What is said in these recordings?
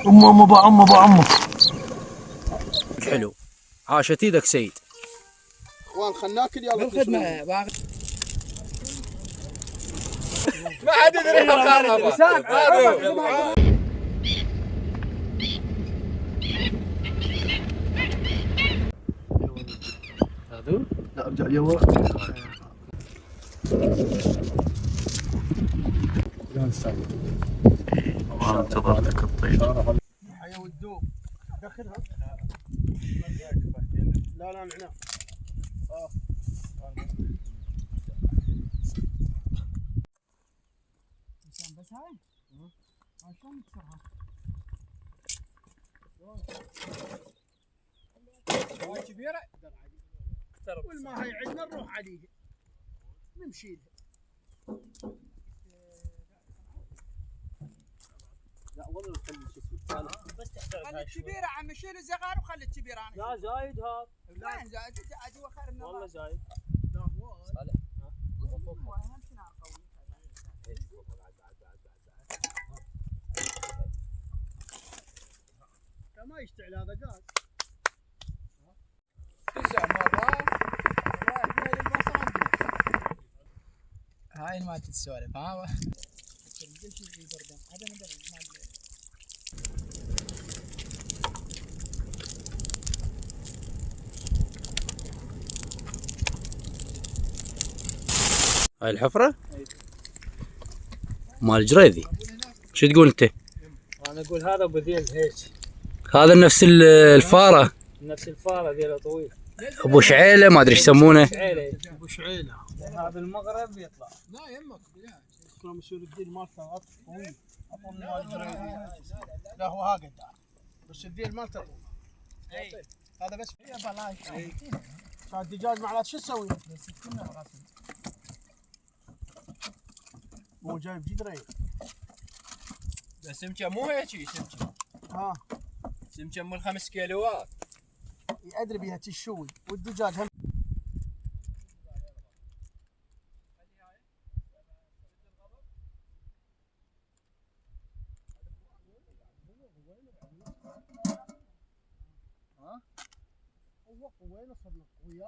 أم أبو عم أبو عمه. حلو. عاشت ايدك سيد. اخوان خلنا ناكل يلا بالخدمة. ما حد يدري هذول؟ لا ارجع جوا. انتظرتك الطيب. حيا والدوب دخلها. لا نعناع. بس هاي شلون نكسرها؟ هاي كبيرة والما هي عندنا نروح عليه نمشي لها. لا والله نخلي شو اسمه بس تحتاج خلي الكبيرة عم شيل الصغار وخلي الكبيرة انا. لا زايد هذا. لا زايد زايد هو خير من والله زايد. لا هو صالح. ما يشتعل هذا قاعد 9 مرات رايح بها للبصرة. هاي ما تتسولف ها. هاي الحفرة مال جريذي. شو تقول انت؟ انا اقول هذا ابو ذيل هيك. هذا نفس الفارة. نفس الفاره ذيله طويل. ابو شعيلة ما ادري ايش يسمونه. شعيله. ابو شعيله. هذا المغرب يطلع. لا يمك شلون يصير الديل مالته عط طويل اطول من مال الجريدي. لا هو ها قد بس الديل مالته طويل. هذا بس هي بلاش. كان الدجاج معناته شو تسوي؟ مو جايب جدرين. سمكه مو هيك سمكه. ها سمكه من 5 كيلوات. ادري بيها تشوي والدجاج هم. وين وصلنا؟ وياه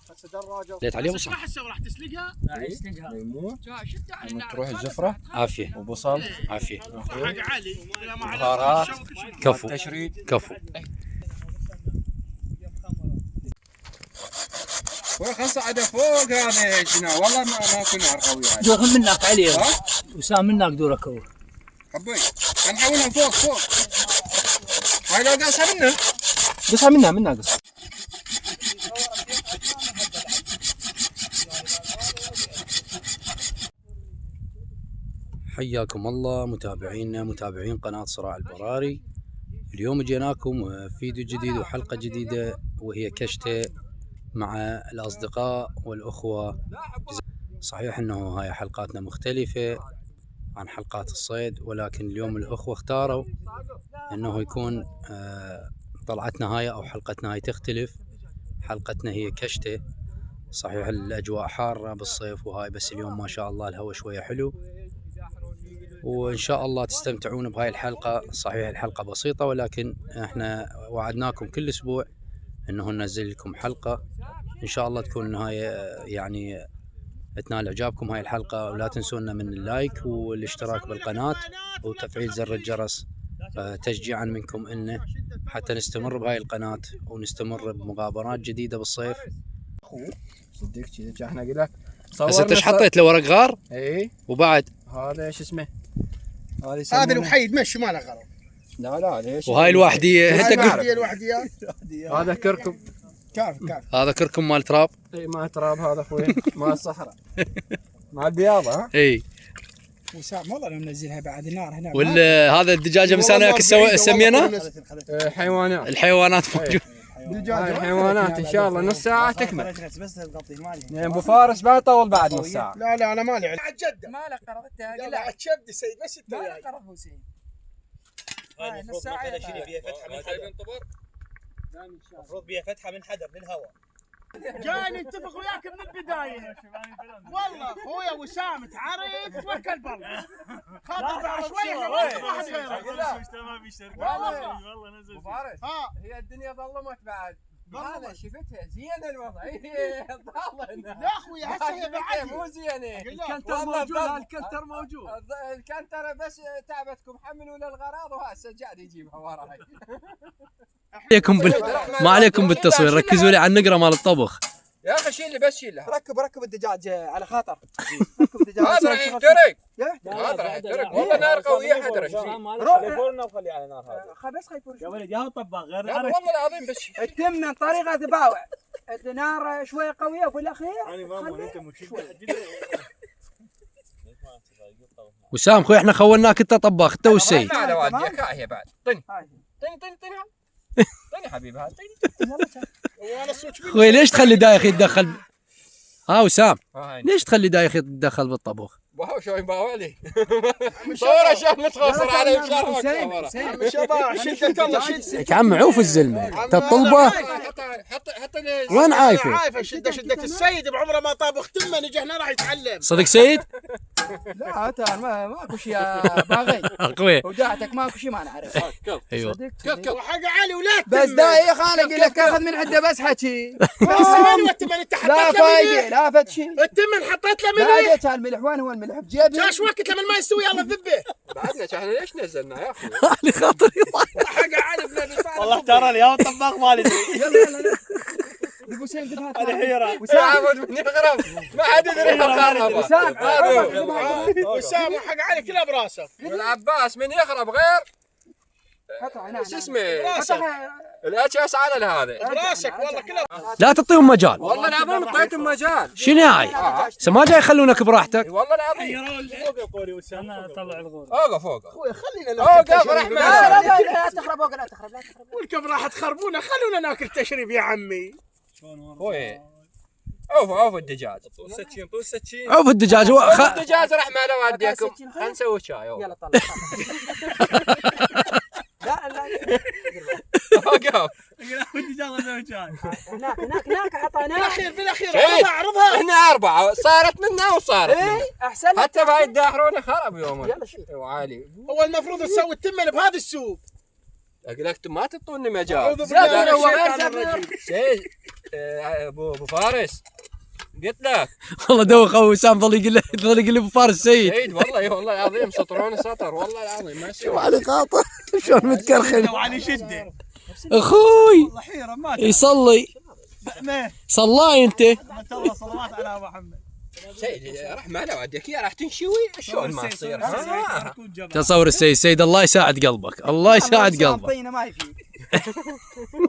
هسه دراجه. ليت عليه وصل. هسه راح تسلقها؟ لا يسلقها. لما تروح الزفره عافية وبصل عافية. حق علي بهارات كفو تشريد. كفو. خلنا نصعده فوق هذا هنا والله ما كنا عرقوي يعني. دورهم منك علي وسام منك دورك هو. حبي نحولهم فوق. هاي لو قاصها منه. قصها منها قص. حياكم الله متابعينا متابعين قناة صراع البراري. اليوم جيناكم فيديو جديد وحلقة جديدة وهي كشتة مع الأصدقاء والأخوة. صحيح أنه هاي حلقاتنا مختلفة عن حلقات الصيد، ولكن اليوم الأخوة اختاروا أنه يكون طلعتنا هاي أو حلقتنا هاي تختلف. حلقتنا هي كشتة. صحيح الأجواء حارة بالصيف وهاي، بس اليوم ما شاء الله الهواء شوية حلو، وإن شاء الله تستمتعون بهاي الحلقة. صحيح الحلقة بسيطة، ولكن احنا وعدناكم كل أسبوع أنه ننزل لكم حلقة. إن شاء الله تكون النهاية يعني تنال إعجابكم هاي الحلقة، ولا تنسونا من اللايك والاشتراك بالقناة وتفعيل زر الجرس تشجيعا منكم إنه حتى نستمر بهاي القناة ونستمر بمغامرات جديدة بالصيف. صدق كذا احنا قلنا بس انت ايش حطيت له ورق غار؟ اي وبعد هذا ايش اسمه؟ هذا الوحيد مشي ما له غرض. لا ليش؟ وهاي الوحدية هذه الوحديات. هذا كركم. كارف هذا كركم مال تراب. اي ما تراب هذا اخوي مال الصحراء مال البياضة. ها اي وسام والله لو منزلها بعد النار هنا. هذا الدجاجة مسانا سمينا حيوانات. الحيوانات موجودة. هاي الحيوانات ان شاء الله نص ساعة تكمل. يعني ابو فارس ما يطول بعد نص ساعة. لا انا مالي على جده. ما له قرض انت لا على الشبد سيد بس انت. ما له قرض هو سيد. هاي نص ساعة بيها فتحة من حدر. المفروض بيها فتحة من حدر للهواء. جاي نتفق وياك من البدايه. والله اخويا وسام تعرف توكل بالله. خاطر بعد شوي احنا ما نشوف واحد غيره. ما في شركه والله نزل ابو فارس ها هي الدنيا ظلمت بعد. ظلمت. انا شفتها زين الوضع هي ظالمه. لا اخوي هسه هي بعد مو زينه. الكنتر موجود، الكنتر موجود. الكنتره بس تعبتكم حملوا له الاغراض وهسه قاعد يجيبها وراي. ما عليكم بالتصوير، ركزوا لي على النقره مال الطبخ. يا اخي شيل بس شيل ركب الدجاج على خاطر. ركب الدجاج. هذا راح يحترق. هذا راح يحترق والله نار قويه حدرج. روح الفرن وخليه على نار هذا. بس خلي يا ولد يا هو طباخ غير لا والله العظيم بس التمن طريقه تباوع. النار شوي قويه وفي الاخير وسام خوي احنا خولناك انت طباخ انت والسيد. على والديك هي بعد. طني طني حبيبي هذا خوي ليش تخلي دايخ يتدخل؟ ها وسام طني. ليش تخلي دايخ يتدخل بالطبخ؟ واو شو يباوع لي. صور عشان متخاصر علي بشرفك. عم شباب شدة الله شدة. يا عم عوف الزلمه انت الطلبه حط وين عايفه؟ عايفه شدة السيد بعمره ما طابخ تمه نجي هنا راح يتعلم. صدق سيد؟ لا ترى ماكو شيء يا باغي. خوي وداعتك ماكو شيء ما نعرف. ايوه وحق علي ولا بس دايخ انا اقول لك اخذ من عنده بس حكي. بس من والتمن انت لا حطيت له فايده ملح. لا فد شيء. التمن حطيت له لا ملح. جيت الملح وين هو الملح بجيبي. جاش وقت لما ما يستوي يلا ذبه. بعدنا احنا ليش نزلنا يا اخي؟ علي خاطري حق علي بن ابي طالب. والله ترى لي يا هو طباخ ما ادري يلا ابو سيم دفعت. انا حيره يا عبد من يغرب ما حد يدري وسام وسام وحق علي كلها براسه. والعباس من يغرب غير حطها هنا. شو اسمه براسك الاتش اس على هذا. براسك والله كلها. لا تعطيهم مجال. والله العظيم اعطيتهم مجال. شنو هاي؟ ما جاي يخلونك براحتك. والله العظيم انا طلع الغور اوقف اوقف اخوي خلينا اوقف رحمه. لا تخرب فوق لا تخرب لا تخرب. ولكم راح تخربونا خلونا ناكل تشريب يا عمي. خوي عوف الدجاج. عوف الدجاج الدجاج رحمه لو وديكم. خلينا نسوي شاي. يلا طلع. لا اوقف. هناك حطيناه. بالاخير شيء. اعرضها. هنا 4 صارت منا وصارت. ايه احسن. حتى باي يداحرون خرب يوم. يلا شيل. هو المفروض تسوي التمن بهذا السوق. اقول لك ما تعطوني مجال. اعوذ بالله من هو الشيطان غير الرجيم. شيء ابو فارس قلت لك والله دوخ وسام ظل يقول لي ابو فارس سيد. سيد والله العظيم سطرون سطر والله العظيم ما شاء الله. علي خاطر شلون متكرخن وعلي شده اخوي والله حيره ما يصلي ما صلاي انت. الله صلوات على ابو محمد. سيد رحمه لو وديك يا راح تنشوي شلون ما تصير. تصور السيد الله يساعد قلبك الله يساعد قلبك. طينه ما يفيد.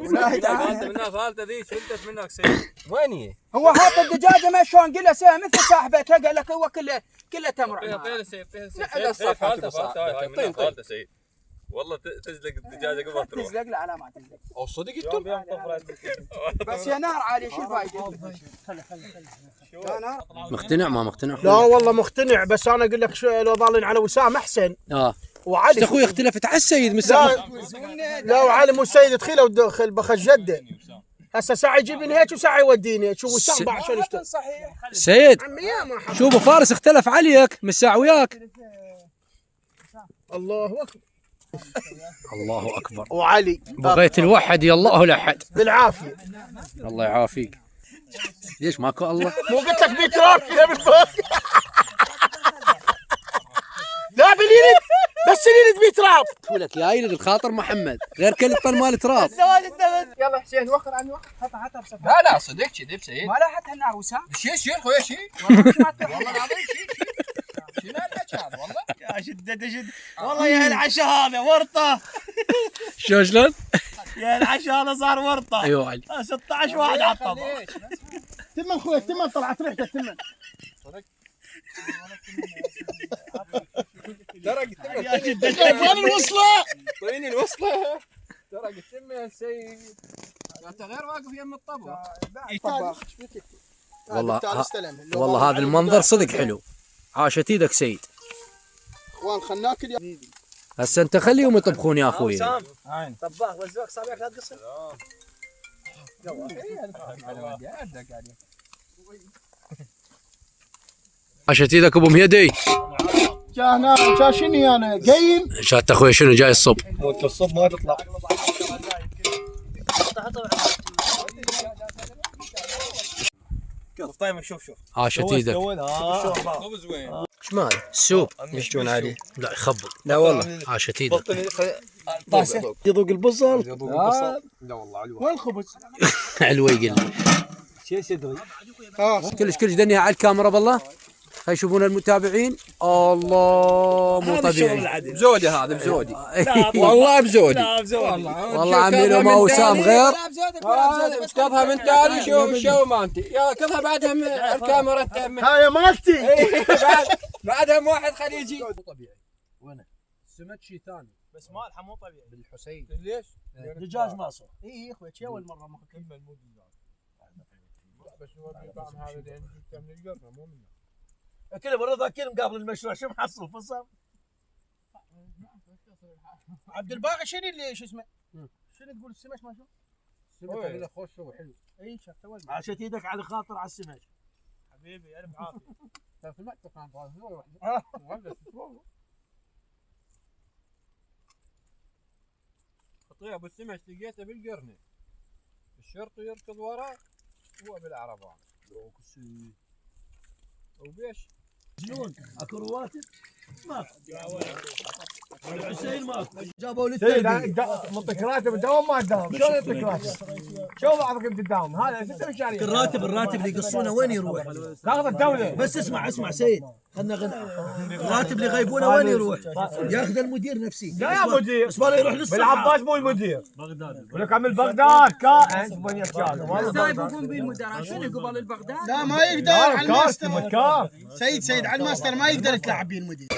منها فالته ذي شدت منك سيد. وين هي؟ هو حاط الدجاجه ما شلون قل له سام مثل صاحبتها قال لك هو كله تمر. لا الصفحه طين سيد والله تزلق الدجاجه قبل تروح. تزلق لا ما تزلق. او صدق انتم بس يا نار عاليه شو الفايده؟ مقتنع ما مقتنع؟ لا والله مقتنع بس انا اقول لك لو ضالين على وسام احسن. وعلي اخوي اختلفت على السيد من ساعه. لا وعلي مو السيد دخيله ودخل بخش جده. هسه ساعه يجيبني هيك وساعه يوديني. شوف وسام بعد شلون يشتغل. صحيح. سيد عمي يا ما حد. شوف ابو فارس اختلف عليك من ساعه وياك. الله اكبر. الله اكبر. وعلي بغيت الوحد يا الله لحد. بالعافيه. الله يعافيك. ليش ماكو الله؟ مو قلت لك بيتراب كذا بالفوق. لا باليرد بس اليرد بيتراب. لك يا يلد الخاطر محمد غير كل الطن مال تراب. يلا حسين وخر عني وخر حطها بسفر. لا صدق كذي بسيد. ما لا حتى النار وسام. شيل خويا شيل. والله العظيم شيل هذا والله. يا شده والله يا العشاء هذا ورطه. شلون؟ يا العشاء هذا صار ورطه. ايوه علي. 16 واحد عطب. تمن اخوي تمن طلعت ريحته تمن. ترى يا شده وين الوصله؟ طيني الوصله. ترى قلت له يا سيد انت غير واقف يم الطبخ. طباخ. والله هذا المنظر صدق حلو. عاشت ايدك سيد. اخوان خلنا ناكل يا هسه انت خليهم يطبخون يا اخوي. طباخ بس ذوق صابعك لا تقصر. عاشت ايدك ابو مهيدي. كان شاشني انا قايم. شات اخوي شنو جاي الصب؟ وانت الصب ما تطلع. طيب شوف عاشت ايدك. ايش ماله؟ السوب يشجون عليه. لا يخبط. لا والله. عاشت ايدك. يذوق البصل. لا والله والخبز. علوي يقل. كلش دنيا على الكاميرا بالله. خلي يشوفون المتابعين. الله مو طبيعي. بزودي هذا بزودي. والله بزودي. والله عمي لو ما وسام غير. كظها من تالي شو ما انت يا كظها بعدها الكاميرا انت هاي مالتي. بعدها واحد خليجي. مو طبيعي. وين؟ سمك شيء ثاني. بس مالحه مو طبيعي. بالحسين. ليش؟ دجاج ماصر. اي اخوي شي اول مره ما كمل مو دجاج. بس هو الطعم هذا اللي جبته من القرنه مو منه. كله برضه كل مقابل المشروع شو محصل فصل. عبد الباقي شنو اللي شو اسمه؟ شنو تقول السمك ما شو؟ السمك هذا خوش وحلو. اي شفت اول عاشت ايدك على خاطر على السمك. حبيبي الف عافيه. سمعت كان ضايع خطير ابو السمك لقيته بالقرنه. الشرطي يركض وراه هو بالعربان. وبيش شلون؟ اكو رواتب؟ ماكو. الحسين ماكو. جابوا لي التلبيه. منطق راتب تداوم ما تداوم شلون يعطيك راتب؟ شو بعضك تداوم هذا ست مشاريع. الراتب اللي يقصونه وين يروح؟ تاخذ الدوله. بس اسمع سيد خلنا الراتب اللي يغيبونه وين يروح؟ ياخذ المدير نفسي. لا يا مدير. بس ما يروح للصحة. بالعباس مو المدير. بغداد. ولك عمل بغداد كائن بني رجال. ازاي بيكون بالمدراء شنو قبل البغداد؟ لا ما يقدر على الماستر. مكار. سيد على الماستر ما يقدر يتلاعب بيه المدير.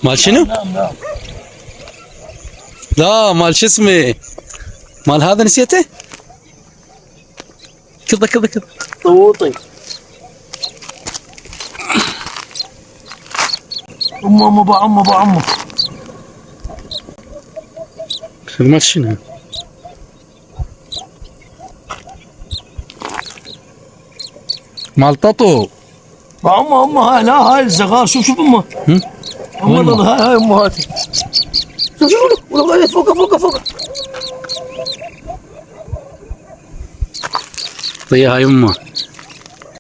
مال شنو؟ لا مال شو اسمه؟ مال هذا نسيته؟ كذا طوطي. ابو عمو مال شنو؟ مال ططو. عمو هاي الزغار شوف امه. هاي امهاتي. شوف والله فوق. طيب هاي امه.